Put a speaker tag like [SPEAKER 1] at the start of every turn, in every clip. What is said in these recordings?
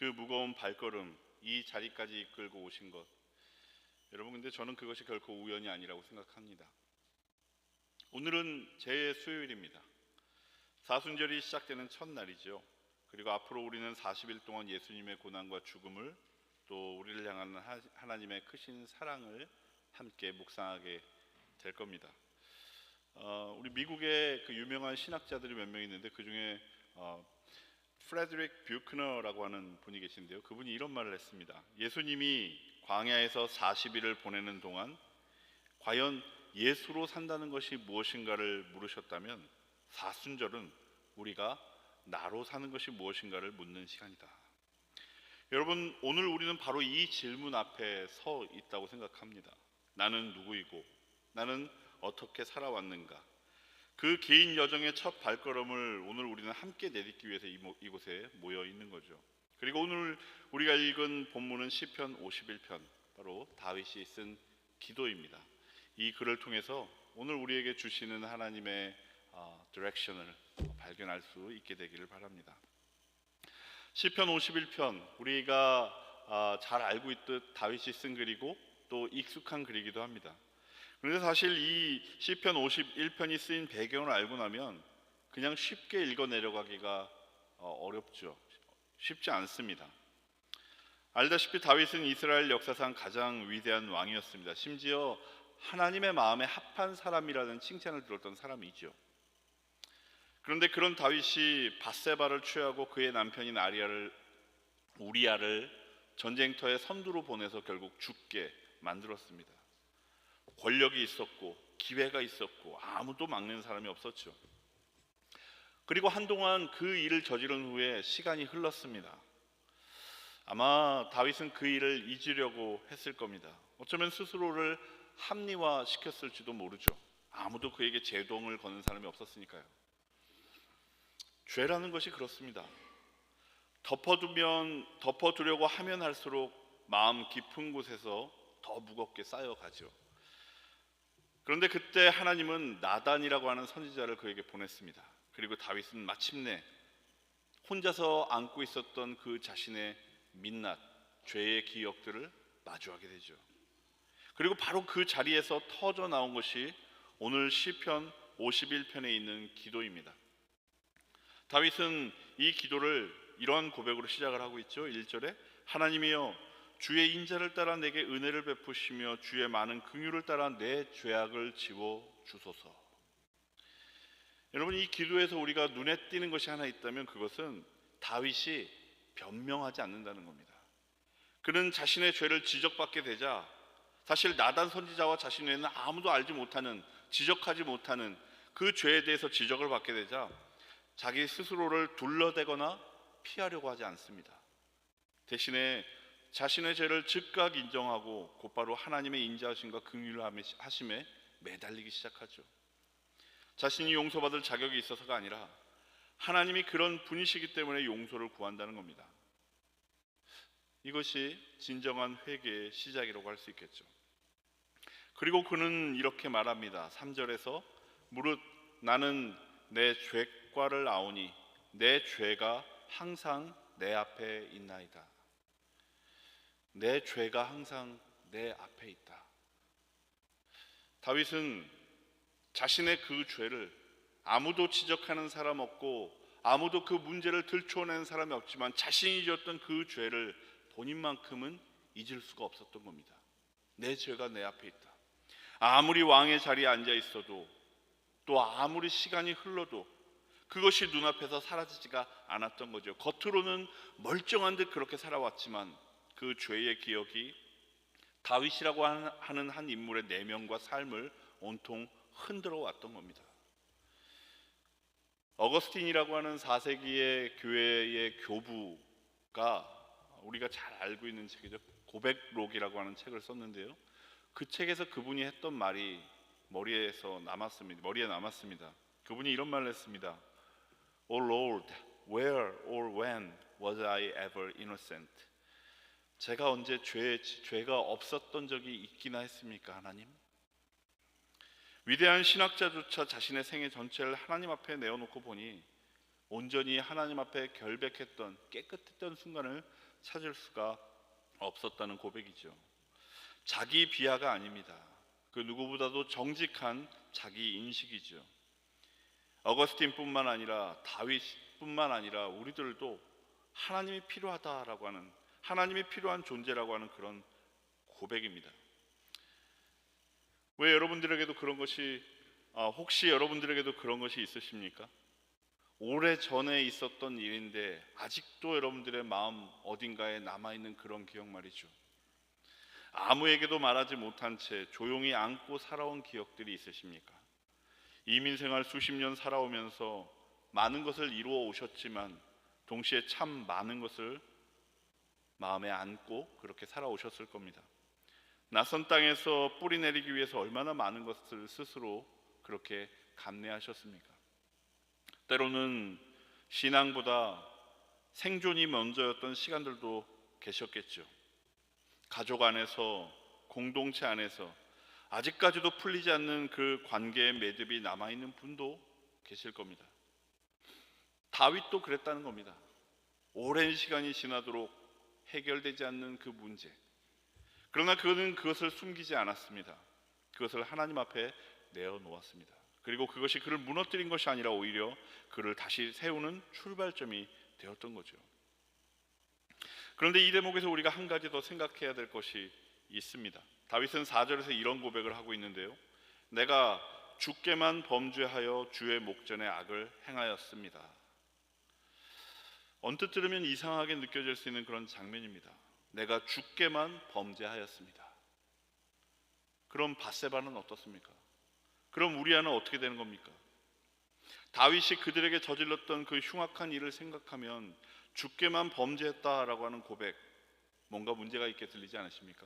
[SPEAKER 1] 그 무거운 발걸음, 이 자리까지 이끌고 오신 것, 여러분, 근데 저는 그것이 결코 우연이 아니라고 생각합니다. 오늘은 제 수요일입니다. 사순절이 시작되는 첫날이죠. 그리고 앞으로 우리는 40일 동안 예수님의 고난과 죽음을, 또 우리를 향하는 하나님의 크신 사랑을 함께 묵상하게 될 겁니다. 우리 미국의 그 유명한 신학자들이 몇 명 있는데 그 중에 프레드릭 뷰크너라고 하는 분이 계신데요. 그분이 이런 말을 했습니다. 예수님이 광야에서 40일을 보내는 동안 과연 예수로 산다는 것이 무엇인가를 물으셨다면 사순절은 우리가 나로 사는 것이 무엇인가를 묻는 시간이다. 여러분, 오늘 우리는 바로 이 질문 앞에 서 있다고 생각합니다. 나는 누구이고 나는 어떻게 살아왔는가? 그 개인 여정의 첫 발걸음을 오늘 우리는 함께 내딛기 위해서 이곳에 모여 있는 거죠. 그리고 오늘 우리가 읽은 본문은 시편 51편, 바로 다윗이 쓴 기도입니다. 이 글을 통해서 오늘 우리에게 주시는 하나님의 디렉션을 발견할 수 있게 되기를 바랍니다. 시편 51편, 우리가 잘 알고 있듯 다윗이 쓴 글이고 또 익숙한 글이기도 합니다. 그런데 사실 이 시편 51편이 쓰인 배경을 알고 나면 그냥 쉽게 읽어 내려가기가 어렵죠. 쉽지 않습니다. 알다시피 다윗은 이스라엘 역사상 가장 위대한 왕이었습니다. 심지어 하나님의 마음에 합한 사람이라는 칭찬을 들었던 사람이죠. 그런데 그런 다윗이 밧세바를 취하고 그의 남편인 우리아를 전쟁터에 선두로 보내서 결국 죽게 만들었습니다. 권력이 있었고 기회가 있었고 아무도 막는 사람이 없었죠. 그리고 한동안 그 일을 저지른 후에 시간이 흘렀습니다. 아마 다윗은 그 일을 잊으려고 했을 겁니다. 어쩌면 스스로를 합리화시켰을지도 모르죠. 아무도 그에게 제동을 거는 사람이 없었으니까요. 죄라는 것이 그렇습니다. 덮어두려고 하면 할수록 마음 깊은 곳에서 더 무겁게 쌓여가죠. 그런데 그때 하나님은 나단이라고 하는 선지자를 그에게 보냈습니다. 그리고 다윗은 마침내 혼자서 안고 있었던 그 자신의 민낯, 죄의 기억들을 마주하게 되죠. 그리고 바로 그 자리에서 터져 나온 것이 오늘 시편 51편에 있는 기도입니다. 다윗은 이 기도를 이러한 고백으로 시작을 하고 있죠. 1절에 하나님이여 주의 인자를 따라 내게 은혜를 베푸시며 주의 많은 긍휼을 따라 내 죄악을 지워 주소서. 여러분, 이 기도에서 우리가 눈에 띄는 것이 하나 있다면 그것은 다윗이 변명하지 않는다는 겁니다. 그는 자신의 죄를 지적받게 되자 사실 나단 선지자와 자신 외에는 아무도 알지 못하는, 지적하지 못하는 그 죄에 대해서 지적을 받게 되자 자기 스스로를 둘러대거나 피하려고 하지 않습니다. 대신에 자신의 죄를 즉각 인정하고 곧바로 하나님의 인자하심과 긍휼하심에 매달리기 시작하죠. 자신이 용서받을 자격이 있어서가 아니라 하나님이 그런 분이시기 때문에 용서를 구한다는 겁니다. 이것이 진정한 회개의 시작이라고 할 수 있겠죠. 그리고 그는 이렇게 말합니다. 3절에서 무릇 나는 내 죄과를 아오니 내 죄가 항상 내 앞에 있나이다. 내 죄가 항상 내 앞에 있다. 다윗은 자신의 그 죄를 아무도 지적하는 사람 없고 아무도 그 문제를 들춰내는 사람이 없지만 자신이 지었던 그 죄를 본인만큼은 잊을 수가 없었던 겁니다. 내 죄가 내 앞에 있다. 아무리 왕의 자리에 앉아 있어도 또 아무리 시간이 흘러도 그것이 눈앞에서 사라지지가 않았던 거죠. 겉으로는 멀쩡한 듯 그렇게 살아왔지만 그 죄의 기억이 다윗이라고 하는 한 인물의 내면과 삶을 온통 흔들어 왔던 겁니다. 어거스틴이라고 하는 4세기의 교회의 교부가 우리가 잘 알고 있는 책이죠. 고백록이라고 하는 책을 썼는데요. 그 책에서 그분이 했던 말이 머리에 남았습니다. 그분이 이런 말을 했습니다. Oh Lord, where or when was I ever innocent? 제가 언제 죄가 없었던 적이 있기나 했습니까, 하나님? 위대한 신학자조차 자신의 생애 전체를 하나님 앞에 내어놓고 보니 온전히 하나님 앞에 결백했던 깨끗했던 순간을 찾을 수가 없었다는 고백이죠. 자기 비하가 아닙니다. 그 누구보다도 정직한 자기 인식이죠. 어거스틴뿐만 아니라 다윗뿐만 아니라 우리들도 하나님이 필요하다라고 하는, 하나님이 필요한 존재라고 하는 그런 고백입니다. 왜 여러분들에게도 그런 것이 혹시 여러분들에게도 그런 것이 있으십니까? 오래 전에 있었던 일인데 아직도 여러분들의 마음 어딘가에 남아있는 그런 기억 말이죠. 아무에게도 말하지 못한 채 조용히 안고 살아온 기억들이 있으십니까? 이민 생활 수십 년 살아오면서 많은 것을 이루어 오셨지만 동시에 참 많은 것을 마음에 안고 그렇게 살아오셨을 겁니다. 낯선 땅에서 뿌리 내리기 위해서 얼마나 많은 것을 스스로 그렇게 감내하셨습니까? 때로는 신앙보다 생존이 먼저였던 시간들도 계셨겠죠. 가족 안에서, 공동체 안에서 아직까지도 풀리지 않는 그 관계의 매듭이 남아있는 분도 계실 겁니다. 다윗도 그랬다는 겁니다. 오랜 시간이 지나도록 해결되지 않는 그 문제. 그러나 그는 그것을 숨기지 않았습니다. 그것을 하나님 앞에 내어놓았습니다. 그리고 그것이 그를 무너뜨린 것이 아니라 오히려 그를 다시 세우는 출발점이 되었던 거죠. 그런데 이 대목에서 우리가 한 가지 더 생각해야 될 것이 있습니다. 다윗은 4절에서 이런 고백을 하고 있는데요. 내가 주께만 범죄하여 주의 목전에 악을 행하였습니다. 언뜻 들으면 이상하게 느껴질 수 있는 그런 장면입니다. 내가 주께만 범죄하였습니다. 그럼 밧세바는 어떻습니까? 그럼 우리아는 어떻게 되는 겁니까? 다윗이 그들에게 저질렀던 그 흉악한 일을 생각하면 주께만 범죄했다라고 하는 고백, 뭔가 문제가 있게 들리지 않으십니까?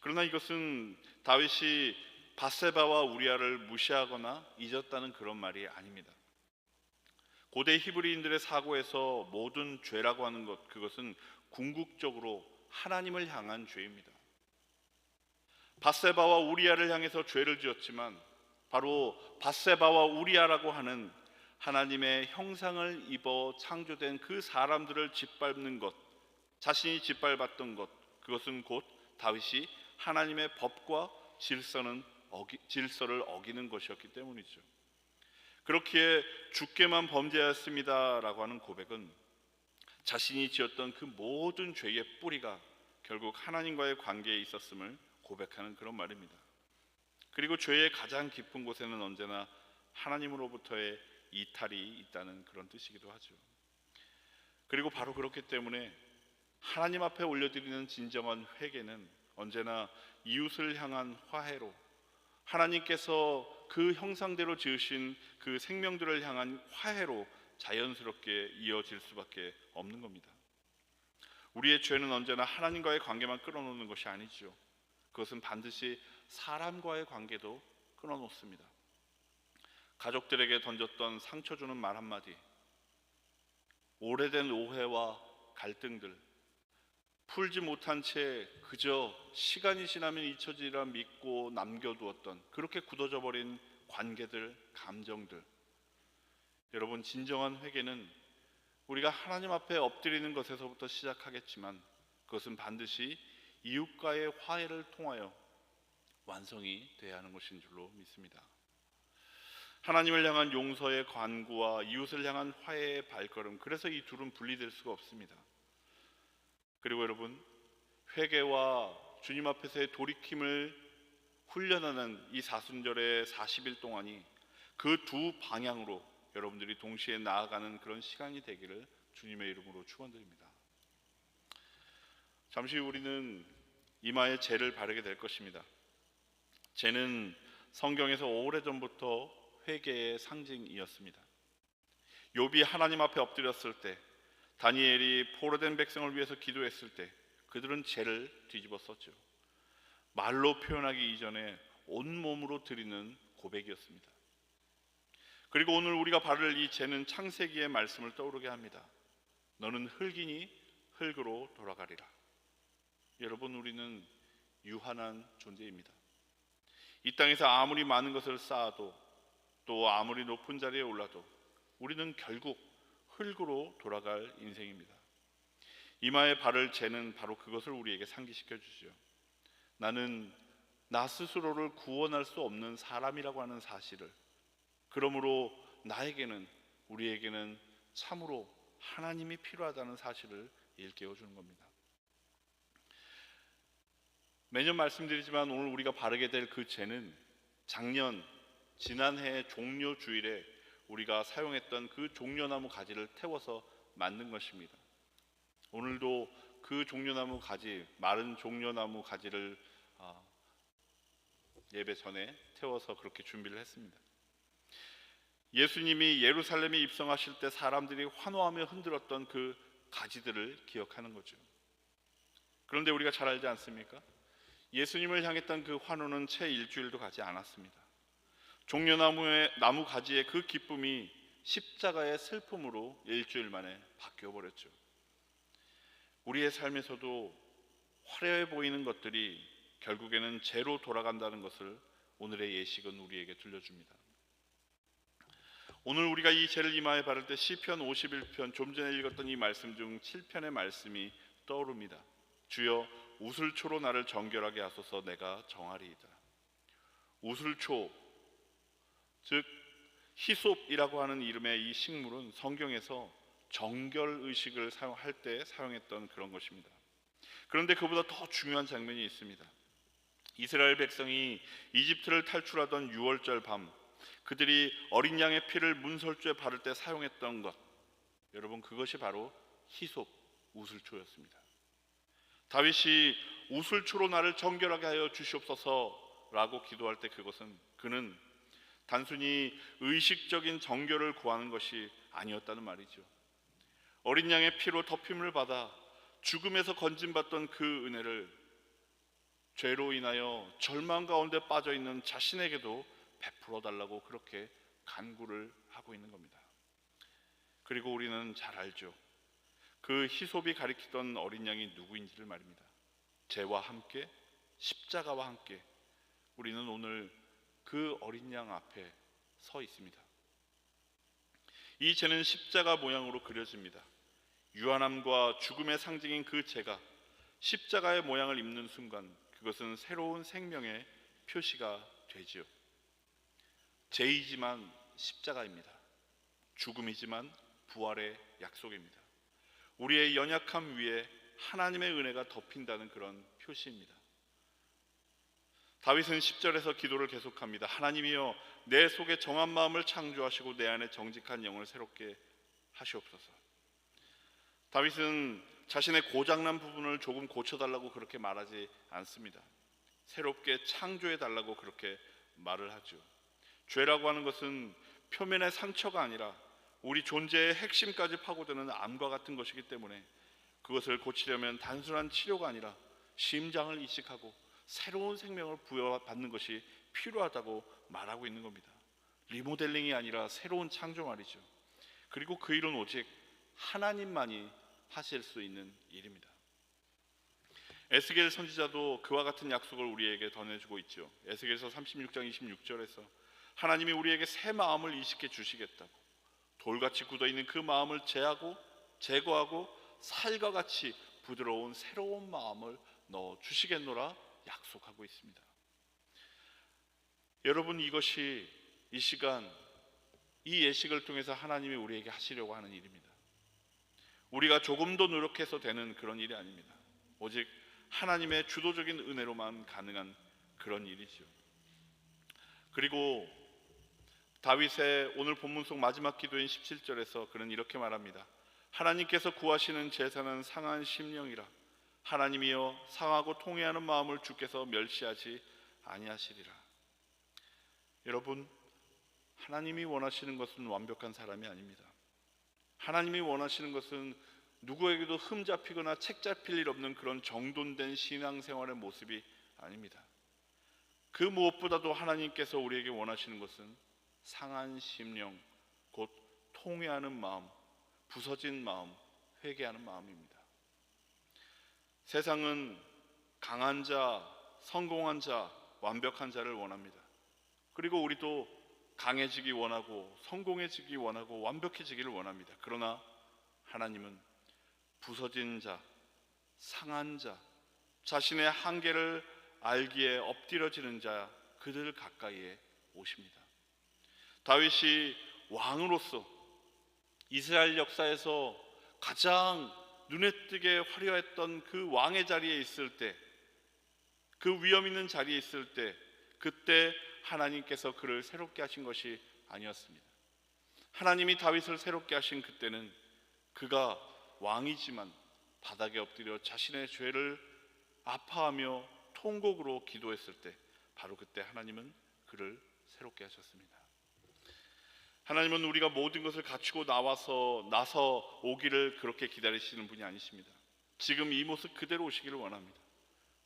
[SPEAKER 1] 그러나 이것은 다윗이 밧세바와 우리아를 무시하거나 잊었다는 그런 말이 아닙니다. 고대 히브리인들의 사고에서 모든 죄라고 하는 것, 그것은 궁극적으로 하나님을 향한 죄입니다. 밧세바와 우리아를 향해서 죄를 지었지만 바로 밧세바와 우리아라고 하는 하나님의 형상을 입어 창조된 그 사람들을 짓밟는 것, 자신이 짓밟았던 것, 그것은 곧 다윗이 하나님의 법과 질서를 어기는 것이었기 때문이죠. 그렇기에 주께만 범죄하였습니다라고 하는 고백은 자신이 지었던 그 모든 죄의 뿌리가 결국 하나님과의 관계에 있었음을 고백하는 그런 말입니다. 그리고 죄의 가장 깊은 곳에는 언제나 하나님으로부터의 이탈이 있다는 그런 뜻이기도 하죠. 그리고 바로 그렇기 때문에 하나님 앞에 올려드리는 진정한 회개는 언제나 이웃을 향한 화해로, 하나님께서 그 형상대로 지으신 그 생명들을 향한 화해로 자연스럽게 이어질 수밖에 없는 겁니다. 우리의 죄는 언제나 하나님과의 관계만 끊어놓는 것이 아니죠. 그것은 반드시 사람과의 관계도 끊어놓습니다. 가족들에게 던졌던 상처 주는 말 한마디, 오래된 오해와 갈등들, 풀지 못한 채 그저 시간이 지나면 잊혀지리라 믿고 남겨두었던 그렇게 굳어져 버린 관계들, 감정들. 여러분, 진정한 회개는 우리가 하나님 앞에 엎드리는 것에서부터 시작하겠지만 그것은 반드시 이웃과의 화해를 통하여 완성이 돼야 하는 것인 줄로 믿습니다. 하나님을 향한 용서의 간구와 이웃을 향한 화해의 발걸음, 그래서 이 둘은 분리될 수가 없습니다. 그리고 여러분, 회개와 주님 앞에서의 돌이킴을 훈련하는 이 사순절의 40일 동안이 그 두 방향으로 여러분들이 동시에 나아가는 그런 시간이 되기를 주님의 이름으로 축원드립니다. 잠시 후 우리는 이마에 제를 바르게 될 것입니다. 제는 성경에서 오래전부터 회개의 상징이었습니다. 욥이 하나님 앞에 엎드렸을 때, 다니엘이 포로된 백성을 위해서 기도했을 때 그들은 제를 뒤집어 썼죠. 말로 표현하기 이전에 온몸으로 드리는 고백이었습니다. 그리고 오늘 우리가 바를 이 제는 창세기의 말씀을 떠오르게 합니다. 너는 흙이니 흙으로 돌아가리라. 여러분, 우리는 유한한 존재입니다. 이 땅에서 아무리 많은 것을 쌓아도, 또 아무리 높은 자리에 올라도 우리는 결국 흙으로 돌아갈 인생입니다. 이마에 발을 재는 바로 그것을 우리에게 상기시켜 주죠. 나는 나 스스로를 구원할 수 없는 사람이라고 하는 사실을, 그러므로 나에게는, 우리에게는 참으로 하나님이 필요하다는 사실을 일깨워 주는 겁니다. 매년 말씀드리지만 오늘 우리가 바르게 될 그 재는 지난해 종려 주일에 우리가 사용했던 그 종려나무 가지를 태워서 만든 것입니다. 오늘도 그 종려나무 가지, 마른 종려나무 가지를 예배 전에 태워서 그렇게 준비를 했습니다. 예수님이 예루살렘에 입성하실 때 사람들이 환호하며 흔들었던 그 가지들을 기억하는 거죠. 그런데 우리가 잘 알지 않습니까? 예수님을 향했던 그 환호는 채 일주일도 가지 않았습니다. 나무 가지의 그 기쁨이 십자가의 슬픔으로 일주일 만에 바뀌어 버렸죠. 우리의 삶에서도 화려해 보이는 것들이 결국에는 죄로 돌아간다는 것을 오늘의 예식은 우리에게 들려줍니다. 오늘 우리가 이 죄를 이마에 바를 때 시편 51편, 좀 전에 읽었던 이 말씀 중 7편의 말씀이 떠오릅니다. 주여 우슬초로 나를 정결하게 하소서, 내가 정하리이다. 우슬초, 즉 히솝이라고 하는 이름의 이 식물은 성경에서 정결 의식을 사용할 때 사용했던 그런 것입니다. 그런데 그보다 더 중요한 장면이 있습니다. 이스라엘 백성이 이집트를 탈출하던 6월절 밤, 그들이 어린 양의 피를 문설주에 바를 때 사용했던 것, 여러분, 그것이 바로 히솝, 우슬초였습니다. 다윗이 우슬초로 나를 정결하게 하여 주시옵소서라고 기도할 때 그는 단순히 의식적인 정결을 구하는 것이 아니었다는 말이죠. 어린 양의 피로 덮임을 받아 죽음에서 건진받던 그 은혜를 죄로 인하여 절망 가운데 빠져 있는 자신에게도 베풀어 달라고 그렇게 간구를 하고 있는 겁니다. 그리고 우리는 잘 알죠. 그 히솝이 가리키던 어린 양이 누구인지를 말입니다. 죄와 함께, 십자가와 함께 우리는 오늘 그 어린 양 앞에 서 있습니다. 이 죄는 십자가 모양으로 그려집니다. 유한함과 죽음의 상징인 그 죄가 십자가의 모양을 입는 순간 그것은 새로운 생명의 표시가 되지요. 죄이지만 십자가입니다. 죽음이지만 부활의 약속입니다. 우리의 연약함 위에 하나님의 은혜가 덮인다는 그런 표시입니다. 다윗은 10절에서 기도를 계속합니다. 하나님이여, 내 속에 정한 마음을 창조하시고 내 안에 정직한 영을 새롭게 하시옵소서. 다윗은 자신의 고장난 부분을 조금 고쳐달라고 그렇게 말하지 않습니다. 새롭게 창조해달라고 그렇게 말을 하죠. 죄라고 하는 것은 표면의 상처가 아니라 우리 존재의 핵심까지 파고드는 암과 같은 것이기 때문에 그것을 고치려면 단순한 치료가 아니라 심장을 이식하고 새로운 생명을 부여받는 것이 필요하다고 말하고 있는 겁니다. 리모델링이 아니라 새로운 창조 말이죠. 그리고 그 일은 오직 하나님만이 하실 수 있는 일입니다. 에스겔 선지자도 그와 같은 약속을 우리에게 전해주고 있죠. 에스겔서 36장 26절에서 하나님이 우리에게 새 마음을 이식해 주시겠다고, 돌같이 굳어있는 그 마음을 제거하고 살과 같이 부드러운 새로운 마음을 넣어 주시겠노라 약속하고 있습니다. 여러분, 이것이 이 시간 이 예식을 통해서 하나님이 우리에게 하시려고 하는 일입니다. 우리가 조금 더 노력해서 되는 그런 일이 아닙니다. 오직 하나님의 주도적인 은혜로만 가능한 그런 일이죠. 그리고 다윗의 오늘 본문 속 마지막 기도인 17절에서 그는 이렇게 말합니다. 하나님께서 구하시는 제사는 상한 심령이라. 하나님이여, 상하고 통회하는 마음을 주께서 멸시하지 아니하시리라. 여러분, 하나님이 원하시는 것은 완벽한 사람이 아닙니다. 하나님이 원하시는 것은 누구에게도 흠 잡히거나 책 잡힐 일 없는 그런 정돈된 신앙생활의 모습이 아닙니다. 그 무엇보다도 하나님께서 우리에게 원하시는 것은 상한 심령, 곧 통회하는 마음, 부서진 마음, 회개하는 마음입니다. 세상은 강한 자, 성공한 자, 완벽한 자를 원합니다. 그리고 우리도 강해지기 원하고 성공해지기 원하고 완벽해지기를 원합니다. 그러나 하나님은 부서진 자, 상한 자, 자신의 한계를 알기에 엎드려지는 자, 그들 가까이에 오십니다. 다윗이 왕으로서 이스라엘 역사에서 가장 눈에 띄게 화려했던 그 왕의 자리에 있을 때, 그 위험 있는 자리에 있을 때, 그때 하나님께서 그를 새롭게 하신 것이 아니었습니다. 하나님이 다윗을 새롭게 하신 그때는 그가 왕이지만 바닥에 엎드려 자신의 죄를 아파하며 통곡으로 기도했을 때, 바로 그때 하나님은 그를 새롭게 하셨습니다. 하나님은 우리가 모든 것을 갖추고 나서 오기를 그렇게 기다리시는 분이 아니십니다. 지금 이 모습 그대로 오시기를 원합니다.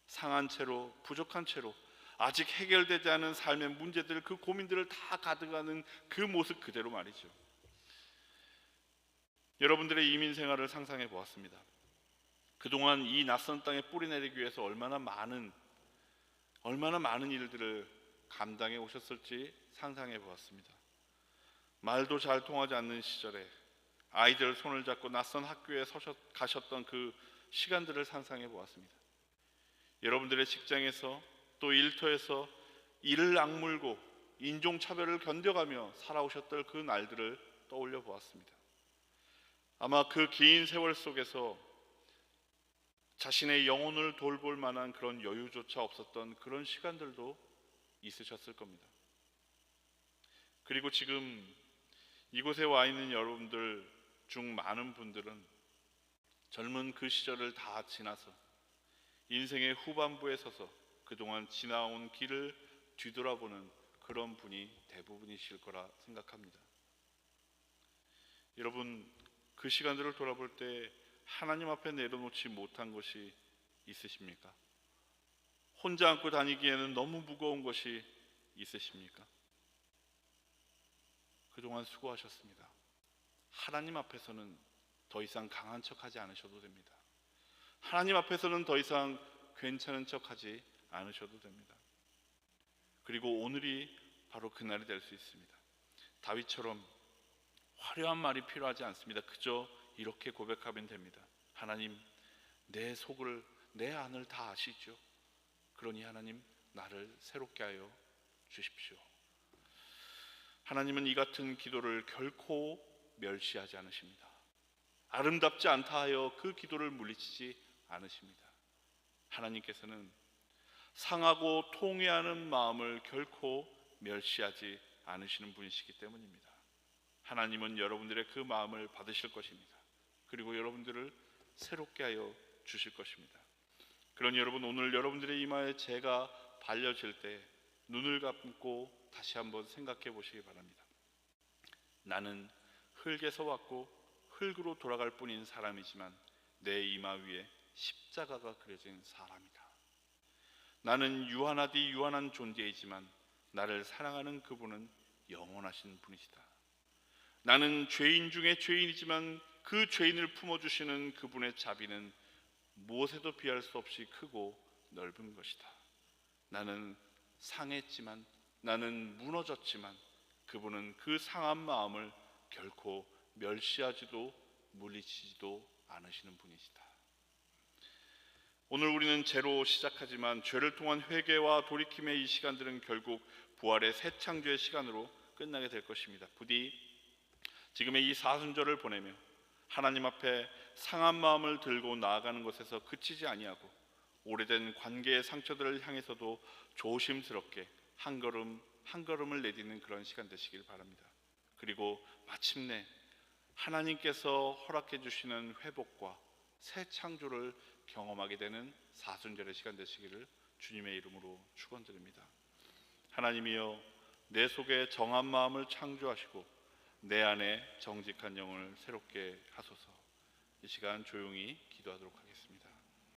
[SPEAKER 1] 상한 채로, 부족한 채로, 아직 해결되지 않은 삶의 문제들, 그 고민들을 다 가득하는 그 모습 그대로 말이죠. 여러분들의 이민 생활을 상상해 보았습니다. 그동안 이 낯선 땅에 뿌리 내리기 위해서 얼마나 많은 일들을 감당해 오셨을지 상상해 보았습니다. 말도 잘 통하지 않는 시절에 아이들 손을 잡고 낯선 학교에 가셨던 그 시간들을 상상해 보았습니다. 여러분들의 직장에서 또 일터에서 이를 악물고 인종차별을 견뎌가며 살아오셨던 그 날들을 떠올려 보았습니다. 아마 그 긴 세월 속에서 자신의 영혼을 돌볼 만한 그런 여유조차 없었던 그런 시간들도 있으셨을 겁니다. 그리고 지금 이곳에 와 있는 여러분들 중 많은 분들은 젊은 그 시절을 다 지나서 인생의 후반부에 서서 그동안 지나온 길을 뒤돌아보는 그런 분이 대부분이실 거라 생각합니다. 여러분, 그 시간들을 돌아볼 때 하나님 앞에 내려놓지 못한 것이 있으십니까? 혼자 안고 다니기에는 너무 무거운 것이 있으십니까? 그동안 수고하셨습니다. 하나님 앞에서는 더 이상 강한 척하지 않으셔도 됩니다. 하나님 앞에서는 더 이상 괜찮은 척하지 않으셔도 됩니다. 그리고 오늘이 바로 그날이 될 수 있습니다. 다윗처럼 화려한 말이 필요하지 않습니다. 그저 이렇게 고백하면 됩니다. 하나님, 내 속을, 내 안을 다 아시죠. 그러니 하나님, 나를 새롭게 하여 주십시오. 하나님은 이 같은 기도를 결코 멸시하지 않으십니다. 아름답지 않다 하여 그 기도를 물리치지 않으십니다. 하나님께서는 상하고 통회하는 마음을 결코 멸시하지 않으시는 분이시기 때문입니다. 하나님은 여러분들의 그 마음을 받으실 것입니다. 그리고 여러분들을 새롭게 하여 주실 것입니다. 그러니 여러분, 오늘 여러분들의 이마에 재가 발려질 때 눈을 감고 다시 한번 생각해 보시기 바랍니다. 나는 흙에서 왔고 흙으로 돌아갈 뿐인 사람이지만 내 이마 위에 십자가가 그려진 사람이다. 나는 유한하디 유한한 존재이지만 나를 사랑하는 그분은 영원하신 분이시다. 나는 죄인 중에 죄인이지만 그 죄인을 품어주시는 그분의 자비는 무엇에도 비할 수 없이 크고 넓은 것이다. 나는 상했지만, 나는 무너졌지만 그분은 그 상한 마음을 결코 멸시하지도 물리치지도 않으시는 분이시다. 오늘 우리는 죄로 시작하지만 죄를 통한 회개와 돌이킴의 이 시간들은 결국 부활의 새 창조의 시간으로 끝나게 될 것입니다. 부디 지금의 이 사순절을 보내며 하나님 앞에 상한 마음을 들고 나아가는 것에서 그치지 아니하고 오래된 관계의 상처들을 향해서도 조심스럽게 한 걸음을 내딛는 그런 시간 되시길 바랍니다. 그리고 마침내 하나님께서 허락해 주시는 회복과 새 창조를 경험하게 되는 사순절의 시간 되시기를 주님의 이름으로 축원드립니다. 하나님이여, 내 속에 정한 마음을 창조하시고 내 안에 정직한 영혼을 새롭게 하소서. 이 시간 조용히 기도하도록 하겠습니다.